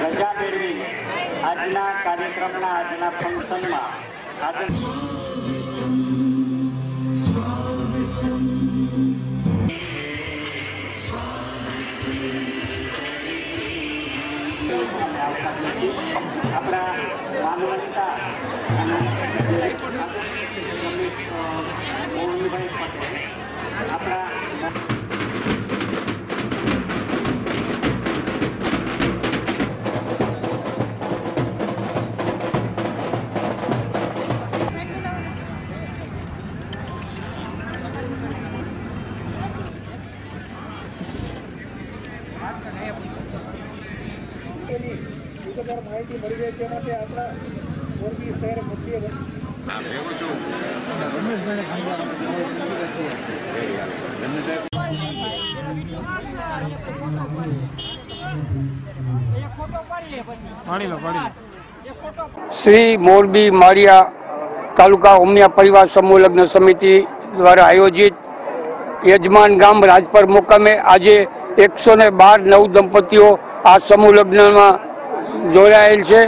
રજા મેળવી આજના કાર્યક્રમના આજના ફંક્શનમાં આપણા માનવતા આપણા માહિતી મળી જાય તે માટે આપણા મોરબી શહેર મધ્ય શ્રી મોરબી માળિયા તાલુકા ઉમિયા પરિવાર સમૂહ લગ્ન સમિતિ દ્વારા આયોજિત યજમાન ગામ રાજપર મુકામે આજે 112 નવ દંપતીઓ આ સમૂહ લગ્નમાં જોડાયેલ છે.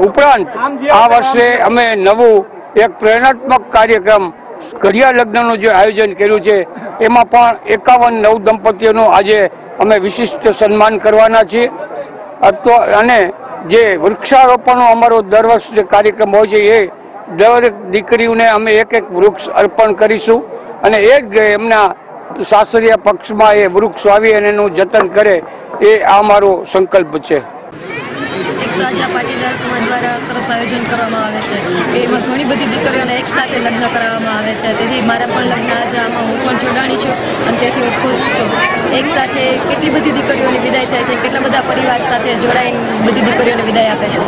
ઉપરાંત આ વર્ષે અમે નવું એક પ્રેરણાત્મક કાર્યક્રમ ઘડિયા લગ્નનું જે આયોજન કર્યું છે એમાં પણ 51 નવ દંપતીઓનું આજે અમે વિશિષ્ટ સન્માન કરવાના છીએ. અને જે વૃક્ષારોપણનો અમારો દર વર્ષ જે કાર્યક્રમ હોય છે એ દરેક દીકરીઓને અમે એક વૃક્ષ અર્પણ કરીશું અને એ જ એમના સાસરિયા પક્ષમાં એ વૃક્ષ વાવી અને એનું જતન કરે એ આ મારો સંકલ્પ છે. એકતા પાટીદાર સમાજ દ્વારા સરસ આયોજન કરવામાં આવે છે કે એમાં ઘણી બધી દીકરીઓને એક સાથે લગ્ન કરાવવામાં આવે છે. તેથી મારા પણ લગ્ન આજે આમાં હું પણ જોડાણી છું અને તેથી હું ખુશ છું. એક સાથે કેટલી બધી દીકરીઓની વિદાય થાય છે, કેટલા બધા પરિવાર સાથે જોડાઈને બધી દીકરીઓને વિદાય આપે છે.